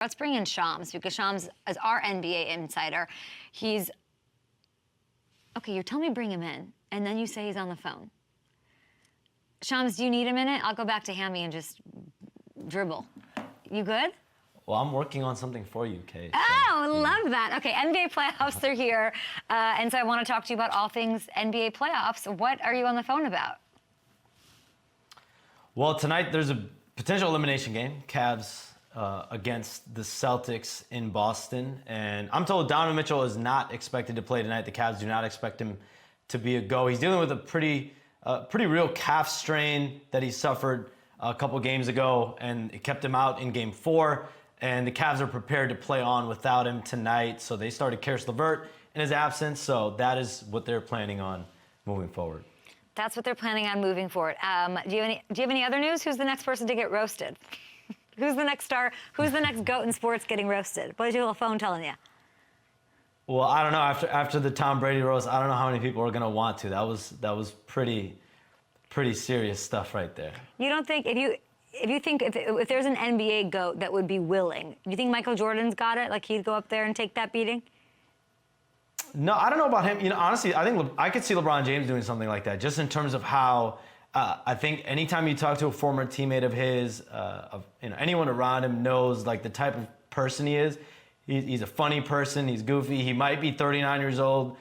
Let's bring in Shams, because Shams is our NBA insider. He's... Okay, you tell me bring him in, and then you say he's on the phone. Shams, do you need a minute? I'll go back to Hammy and just dribble. You good? Well, I'm working on something for you, Kate. Oh, love that. Okay, NBA playoffs are here, and so I want to talk to you about all things NBA playoffs. What are you on the phone about? Well, tonight there's a potential elimination game, Cavs against the Celtics in Boston. And I'm told Donovan Mitchell is not expected to play tonight. The Cavs do not expect him to be a go. He's dealing with a pretty real calf strain that he suffered a couple games ago, and it kept him out in Game 4. And the Cavs are prepared to play on without him tonight. So they started Karis LeVert in his absence. So that is what they're planning on moving forward. That's what they're planning on moving forward. Do you have any other news? Who's the next person to get roasted? Who's the next star? Who's the next GOAT in sports getting roasted? What is your little phone telling you? Well, I don't know. After the Tom Brady roast, I don't know how many people are going to want to. That was pretty serious stuff right there. You don't think if there's an NBA GOAT that would be willing, do you think Michael Jordan's got it? Like he'd go up there and take that beating? No, I don't know about him. You know, honestly, I think I could see LeBron James doing something like that, just in terms of how I think anytime you talk to a former teammate of his, anyone around him knows like the type of person he is. He's a funny person. He's goofy. He might be 39 years old,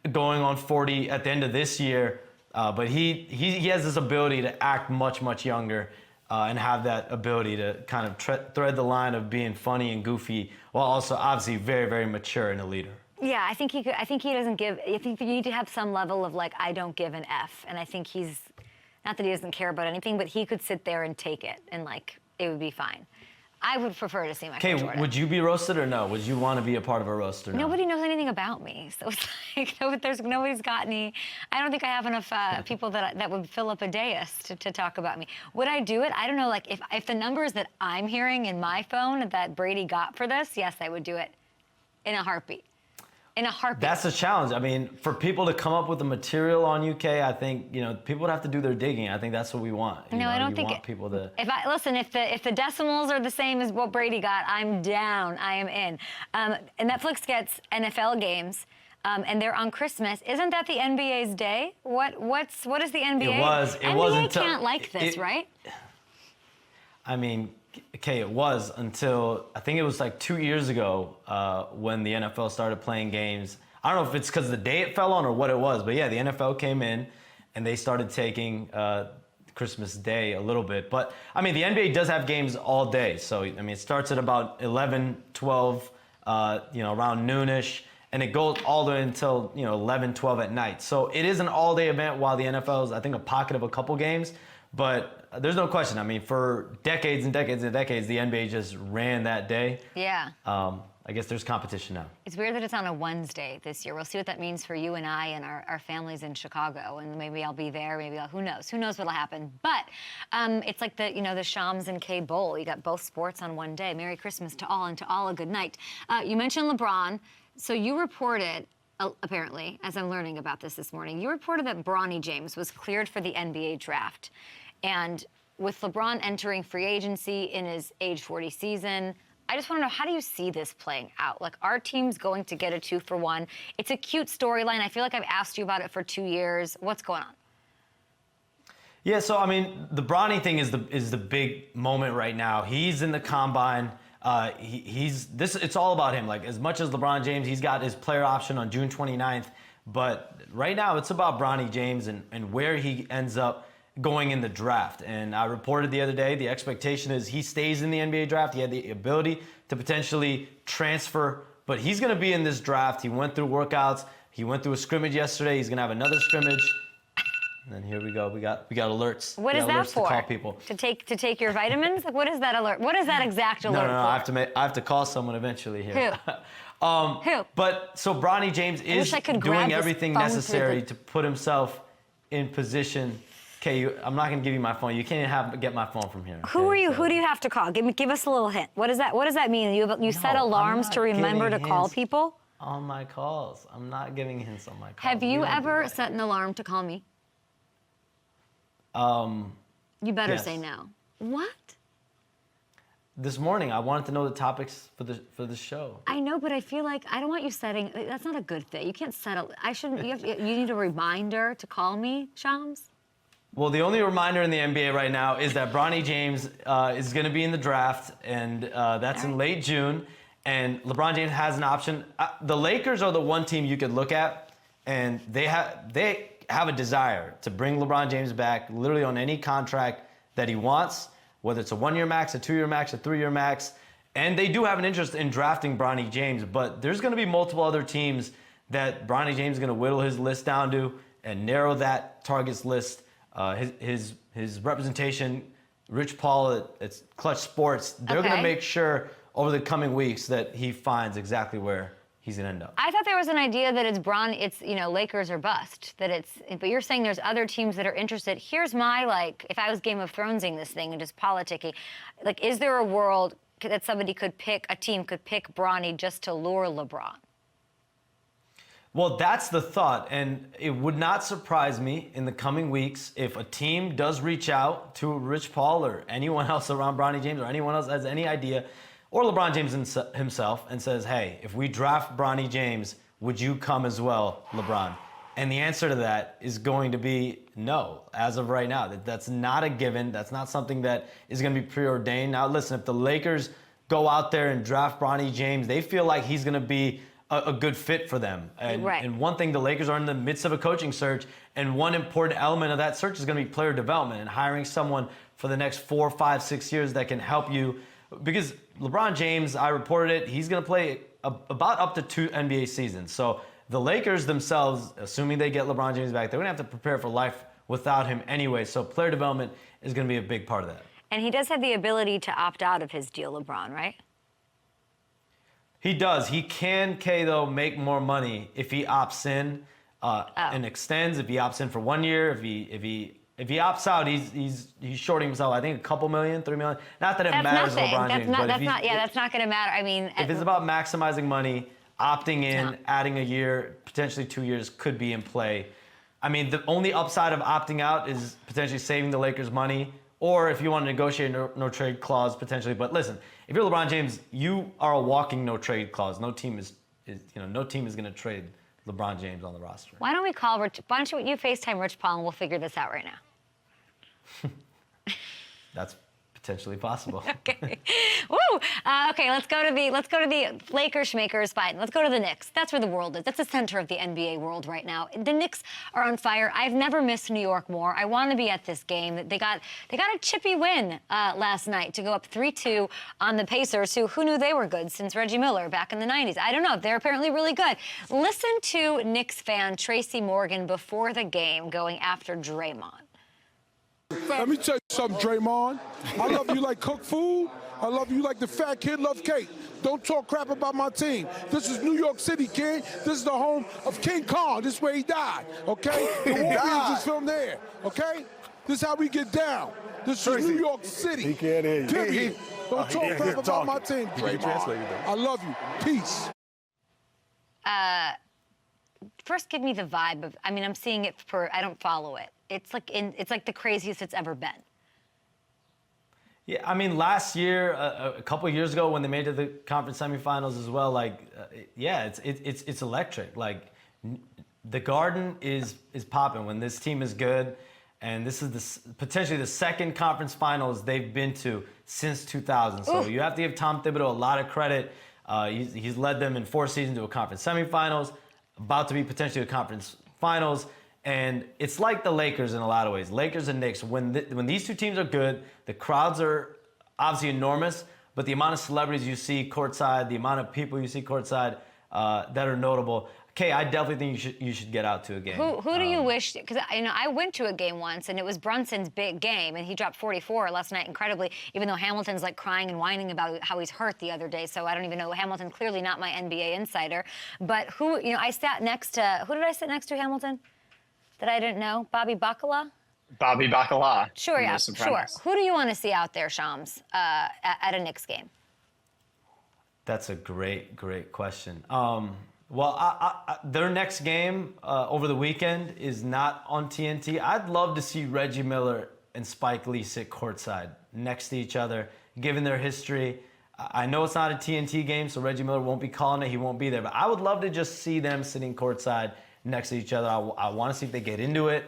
going on 40 at the end of this year, but he has this ability to act much younger and have that ability to kind of thread the line of being funny and goofy while also obviously very mature and a leader. Yeah, I think he doesn't give. I think you need to have some level of like I don't give an F, and I think he's not that he doesn't care about anything, but he could sit there and take it, and like it would be fine. I would prefer to see Michael Jordan. Would you be roasted or no? Would you want to be a part of a roast or no? Nobody knows anything about me, so it's like nobody's got any. I don't think I have enough people that would fill up a dais to talk about me. Would I do it? I don't know. Like if the numbers that I'm hearing in my phone that Brady got for this, yes, I would do it in a heartbeat. In a heartbeat. That's a challenge. I mean, for people to come up with the material on UK, I think people would have to do their digging. I think that's what we want. I don't think people to. If the decimals are the same as what Brady got, I'm down. I am in. And Netflix gets NFL games, and they're on Christmas. Isn't that the NBA's day? What is the NBA? It was NBA until can't like this, right? I mean. Okay, it was until I think it was like 2 years ago when the NFL started playing games. I don't know if it's because the day it fell on or what it was, but yeah, the NFL came in and they started taking Christmas Day a little bit. But I mean, the NBA does have games all day. So, I mean, it starts at about 11, 12, around noonish, and it goes all the way until, 11, 12 at night. So it is an all-day event while the NFL is, I think, a pocket of a couple games. But there's no question. I mean, for decades and decades and decades, the NBA just ran that day. Yeah. I guess there's competition now. It's weird that it's on a Wednesday this year. We'll see what that means for you and I and our families in Chicago. And maybe I'll be there. Maybe who knows? Who knows what'll happen? But it's like the Shams and K Bowl. You got both sports on one day. Merry Christmas to all, and to all a good night. You mentioned LeBron. So you reported, apparently, as I'm learning about this morning, you reported that LeBron James was cleared for the NBA draft. And with LeBron entering free agency in his age 40 season, I just want to know, how do you see this playing out? Like, our team's going to get a 2-for-1. It's a cute storyline. I feel like I've asked you about it for 2 years. What's going on? Yeah, so, I mean, the Bronny thing is the big moment right now. He's in the combine. It's all about him. Like, as much as LeBron James, he's got his player option on June 29th. But right now, it's about Bronny James and where he ends up going in the draft. And I reported the other day, the expectation is he stays in the NBA draft. He had the ability to potentially transfer, but he's going to be in this draft. He went through workouts. He went through a scrimmage yesterday. He's going to have another scrimmage. And then here we go. We got alerts. What is that for? To call people. To take your vitamins? Like, what is that alert? What is that exact alert for? I have to call someone eventually here. Who? Who? But so Bronny James is doing everything necessary to put himself in position. Okay, I'm not gonna give you my phone. You can't even get my phone from here. Okay? Who are you? Who do you have to call? Give us a little hint. What does that mean? You set alarms to remember to call people? On my calls. I'm not giving hints on my calls. Have you ever set an alarm to call me? You better say no. What? this morning. I wanted to know the topics for the show. I know, but I feel like I don't want you setting. That's not a good thing. You can't settle. I shouldn't. You need a reminder to call me, Shams. Well, the only reminder in the NBA right now is that Bronny James is going to be in the draft, and that's in late June. And LeBron James has an option. The Lakers are the one team you could look at, and they have a desire to bring LeBron James back literally on any contract that he wants, whether it's a 1-year max, a 2-year max, a 3-year max. And they do have an interest in drafting Bronny James, but there's going to be multiple other teams that Bronny James is going to whittle his list down to and narrow that targets list. His representation, Rich Paul at Clutch Sports, they're going to make sure over the coming weeks that he finds exactly where he's going to end up. I thought there was an idea that it's Lakers or bust. But you're saying there's other teams that are interested. Here's my, if I was Game of Thronesing this thing and just politicking, is there a world that a team could pick Bronny just to lure LeBron? Well, that's the thought, and it would not surprise me in the coming weeks if a team does reach out to Rich Paul or anyone else around Bronny James or anyone else has any idea, or LeBron James himself, and says, hey, if we draft Bronny James, would you come as well, LeBron? And the answer to that is going to be no, as of right now. That's not a given. That's not something that is going to be preordained. Now, listen, if the Lakers go out there and draft Bronny James, they feel like he's going to be a good fit for them. And one thing, the Lakers are in the midst of a coaching search, and one important element of that search is going to be player development and hiring someone for the next 4, 5, 6 years that can help you. Because LeBron James, I reported it, he's going to play about up to 2 NBA seasons. So the Lakers themselves, assuming they get LeBron James back, they're going to have to prepare for life without him anyway. So player development is going to be a big part of that. And he does have the ability to opt out of his deal, LeBron, right? He does. He can, though, make more money if he opts in and extends. If he opts in for 1 year, if he opts out, he's shorting himself. I think a couple million, $3 million. Not that it matters to LeBron James, but that's not going to matter. I mean, if it's about maximizing money, opting in, adding a year, potentially 2 years could be in play. I mean, the only upside of opting out is potentially saving the Lakers money, or if you want to negotiate a no trade clause potentially. But listen, if you're LeBron James, you are a walking no trade clause. No team is going to trade LeBron James on the roster. Why don't we call Rich? Why don't you FaceTime Rich Paul and we'll figure this out right now? That's potentially possible. Okay. Woo! Okay, let's go to the Lakers schmakers fight. Let's go to the Knicks. That's where the world is. That's the center of the NBA world right now. The Knicks are on fire. I've never missed New York more. I want to be at this game. They got a chippy win last night to go up 3-2 on the Pacers, who knew they were good since Reggie Miller back in the 90s. I don't know. They're apparently really good. Listen to Knicks fan Tracy Morgan before the game going after Draymond. Let me tell you something, Draymond. I love you like cooked food. I love you like the fat kid loves cake. Don't talk crap about my team. This is New York City, kid. This is the home of King Kong. This is where he died, okay? The Warriors just filmed there, okay? This is how we get down. This is New York City. He can't hear you. Period. Don't talk crap about my team, Draymond. I love you. Peace. First, give me the vibe of. I mean, I'm seeing it I don't follow it. It's like the craziest it's ever been. Yeah, I mean, last year, a couple of years ago, when they made it to the conference semifinals as well, it's electric. Like, the Garden is popping when this team is good, and this is potentially the second conference finals they've been to since 2000. So you have to give Tom Thibodeau a lot of credit. He's led them in 4 seasons to a conference semifinals, about to be potentially a conference finals. And it's like the Lakers in a lot of ways. Lakers and Knicks, when these two teams are good, the crowds are obviously enormous, but the amount of celebrities you see courtside, the amount of people you see courtside that are notable. Kay, I definitely think you should get out to a game. Who do you wish? Because I went to a game once, and it was Brunson's big game, and he dropped 44 last night, incredibly. Even though Hamilton's like crying and whining about how he's hurt the other day, so I don't even know. Hamilton's clearly not my NBA insider, but I sat next to. Who did I sit next to, Hamilton? That I didn't know? Bobby Bacala? Bobby Bacala. Sure, yeah, sure. Who do you want to see out there, Shams, at a Knicks game? That's a great question. Their next game over the weekend is not on TNT. I'd love to see Reggie Miller and Spike Lee sit courtside next to each other given their history. I know it's not a TNT game, so Reggie Miller won't be calling it. He won't be there. But I would love to just see them sitting courtside next to each other. I want to see if they get into it.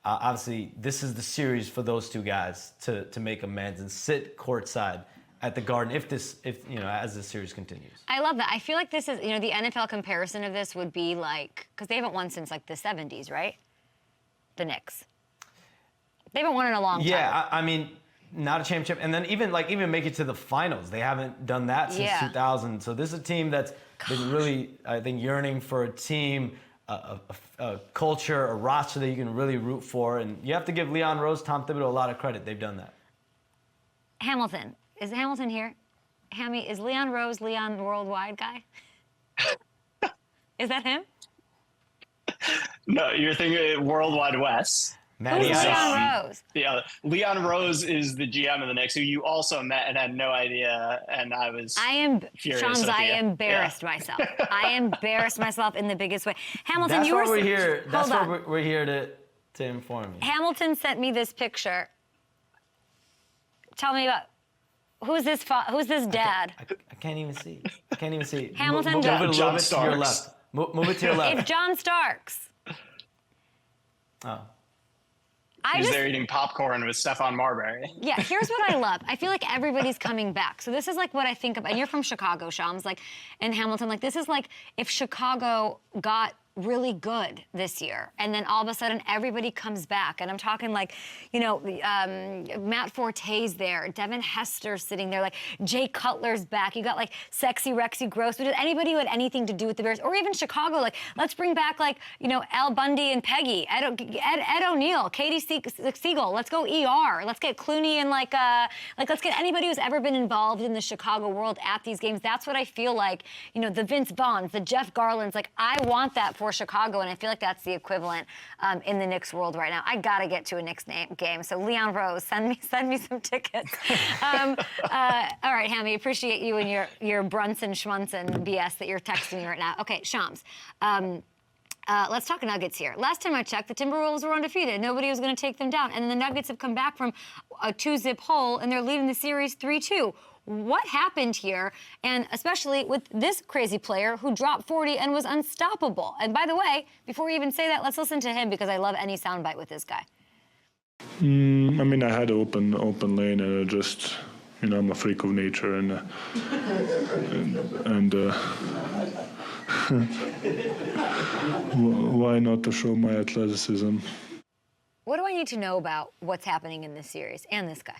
Obviously, this is the series for those two guys to make amends and sit courtside at the Garden if as this series continues. I love that. I feel like this is, the NFL comparison of this would be like, because they haven't won since like the 70s, right? The Knicks. They haven't won in a long time. Yeah, I mean, not a championship. And then even make it to the finals. They haven't done that since 2000. So this is a team that's been really, I think, yearning for a team, a culture, a roster that you can really root for. And you have to give Leon Rose, Tom Thibodeau a lot of credit. They've done that. Hamilton. Is Hamilton here? Hammy, is Leon Rose Leon Worldwide guy? Is that him? No, you're thinking Worldwide West. Who's Leon Rose? Yeah, Leon Rose is the GM of the Knicks, who you also met and had no idea, and I was furious. Shams, with I you. embarrassed myself. I embarrassed myself in the biggest way. Hamilton, That's you why were we're here. That's hold why on. we're here to inform you. Hamilton sent me this picture. Tell me about who's this dad? I can't even see. I can't even see. Hamilton move it a little John bit to your Starks. left. Move it to your left. It's John Starks. Oh. He was there eating popcorn with Stephon Marbury. Yeah, here's what I love. I feel like everybody's coming back. So this is like what I think of, and you're from Chicago, Shams, and Hamilton, this is like if Chicago got really good this year, and then all of a sudden everybody comes back, and I'm talking Matt Forte's there, Devin Hester's sitting there, Jay Cutler's back. You got sexy Rexy Gross. But anybody who had anything to do with the Bears, or even Chicago, let's bring back Al Bundy and Peggy, Ed O'Neill, Katie Siegel. Let's go ER. Let's get Clooney and let's get anybody who's ever been involved in the Chicago world at these games. That's what I feel like. The Vince Vaughns, the Jeff Garlands. I want that for Chicago, and I feel like that's the equivalent in the Knicks world right now. I gotta get to a Knicks game. So Leon Rose, send me some tickets. All right, Hammy, appreciate you and your Brunson Schmunson BS that you're texting me right now. Okay, Shams. Let's talk Nuggets here. Last time I checked, the Timberwolves were undefeated. Nobody was going to take them down. And the Nuggets have come back from a 2-zip hole, and they're leading the series 3-2. What happened here? And especially with this crazy player who dropped 40 and was unstoppable. And by the way, before we even say that, let's listen to him because I love any soundbite with this guy. I mean, I had open lane, and just, I'm a freak of nature, and why not to show my athleticism? What do I need to know about what's happening in this series and this guy?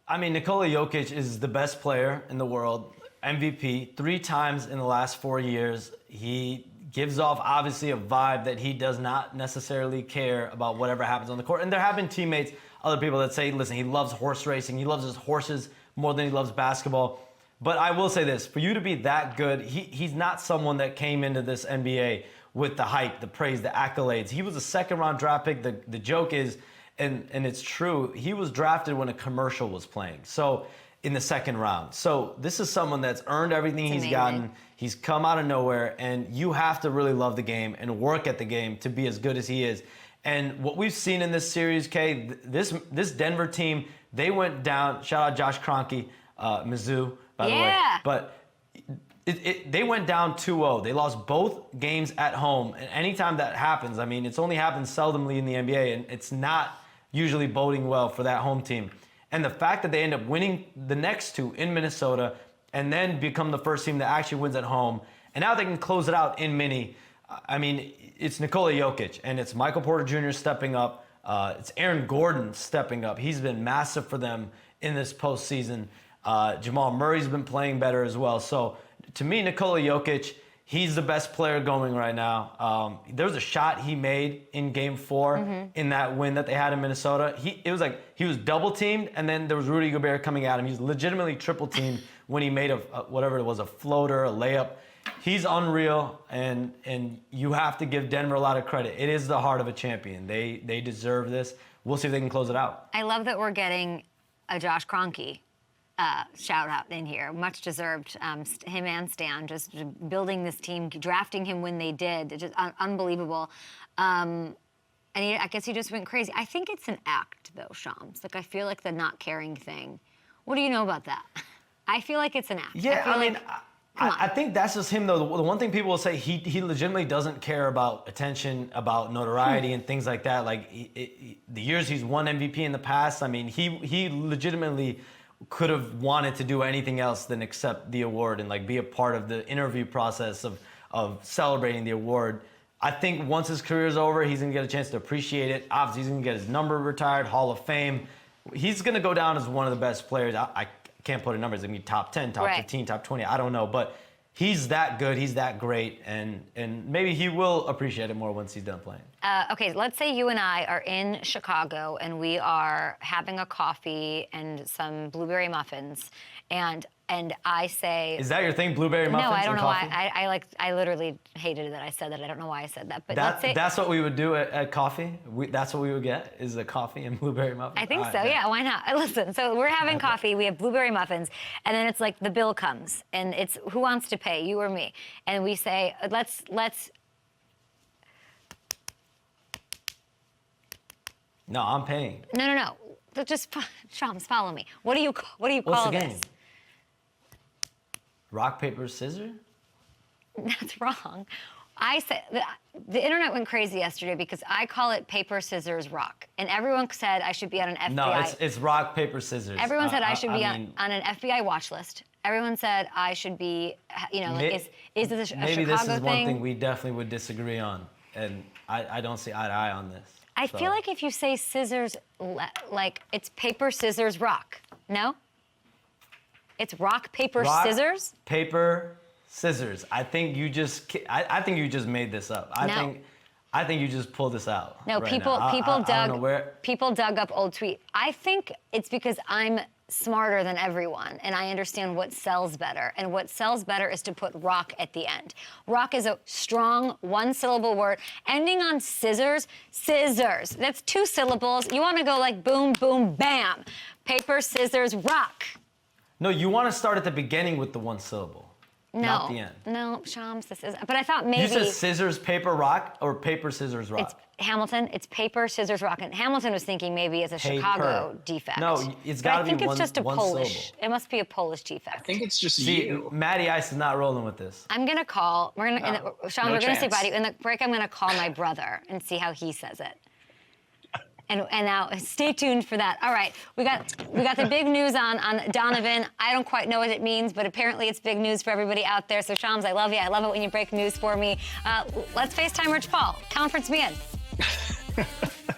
I mean, Nikola Jokic is the best player in the world, MVP 3 times in the last 4 years. He gives off, obviously, a vibe that he does not necessarily care about whatever happens on the court. And there have been teammates, other people that say, listen, he loves horse racing. He loves his horses more than he loves basketball. But I will say this, for you to be that good, he's not someone that came into this NBA with the hype, the praise, the accolades. He was a second-round draft pick. The joke is, and it's true, he was drafted when a commercial was playing. So in the second round. So this is someone that's earned everything he's gotten. He's come out of nowhere, and you have to really love the game and work at the game to be as good as he is. And what we've seen in this series, Kay, this Denver team, they went down. Shout out Josh Kroenke, Mizzou, by the way. But they went down 2-0. They lost both games at home. And anytime that happens, I mean, it's only happened seldomly in the NBA, and it's not usually boding well for that home team. And the fact that they end up winning the next 2 in Minnesota and then become the first team that actually wins at home, and now they can close it out in Minnie. I mean, it's Nikola Jokic, and it's Michael Porter Jr. stepping up. It's Aaron Gordon stepping up. He's been massive for them in this postseason. Jamal Murray's been playing better as well. So to me, Nikola Jokic, he's the best player going right now. There was a shot he made in Game 4 in that win that they had in Minnesota. It was like he was double teamed, and then there was Rudy Gobert coming at him. He was legitimately triple teamed when he made whatever it was, a floater, a layup. He's unreal, and you have to give Denver a lot of credit. It is the heart of a champion. They deserve this. We'll see if they can close it out. I love that we're getting a Josh Kroenke shout out in here. Much deserved. Him and Stan just building this team, drafting him when they did. Just unbelievable. And I guess he just went crazy. I think it's an act, though, Shams. I feel like the not caring thing What do you know about that? I feel like it's an act. Yeah, I think that's just him, though. The one thing people will say, he legitimately doesn't care about attention, about notoriety, and things like that. Like, the years he's won MVP in the past, I mean, he legitimately could have wanted to do anything else than accept the award and, like, be a part of the interview process of celebrating the award. I think once his career is over, he's going to get a chance to appreciate it. Obviously, he's going to get his number retired, Hall of Fame. He's going to go down as one of the best players. I can't put a number. It's going to be top 10, top 15, top 20. I don't know. But he's that good. He's that great. And maybe he will appreciate it more once he's done playing. Okay, let's say you and I are in Chicago and we are having a coffee and some blueberry muffins. And I say... Is that your thing, blueberry muffins? No, I don't know coffee? why. I literally hated that I said that. I don't know why I said that. But let's say... That's what we would do at coffee? That's what we would get, is a coffee and blueberry muffins? I think so, yeah, why not? Listen, so we're having coffee, we have blueberry muffins, and then it's like the bill comes, and it's who wants to pay, you or me? And we say, let's... No, I'm paying. No. Just, Shams, follow me. What do you call What's the this? game? Rock, paper, scissors? That's wrong. I said the internet went crazy yesterday because I call it paper, scissors, rock, and everyone said I should be on an FBI. No, it's rock, paper, scissors. Everyone said I should be on an FBI watch list. Everyone said I should be, is this a maybe Chicago this is thing? one thing we definitely would disagree on, and I don't see eye to eye on this. I feel like if you say scissors, like it's paper, scissors, rock. No? It's rock, paper, scissors? Paper, scissors. I think you just made this up. I think you just pulled this out. No, right people now. people dug up old tweet. I think it's because I'm smarter than everyone and I understand what sells better. And what sells better is to put rock at the end. Rock is a strong one-syllable word ending on scissors. Scissors. That's 2 syllables. You want to go like boom, boom, bam. Paper, scissors, rock. No, you want to start at the beginning with the 1 syllable. Not the end. No, Shams, this is. But I thought maybe. You said scissors, paper, rock, or paper, scissors, rock? It's Hamilton. It's paper, scissors, rock. And Hamilton was thinking maybe it's a Chicago defect. No, it's got to be one syllable. I think it's just a Polish. It must be a Polish defect. I think it's just See, Matty Ice is not rolling with this. I'm gonna call. Sean, we're gonna say bye. In the break, I'm gonna call my brother and see how he says it. And now stay tuned for that. All right, we got the big news on Donovan. I don't quite know what it means, but apparently it's big news for everybody out there. So Shams, I love you. I love it when you break news for me. Let's FaceTime Rich Paul. Conference me in.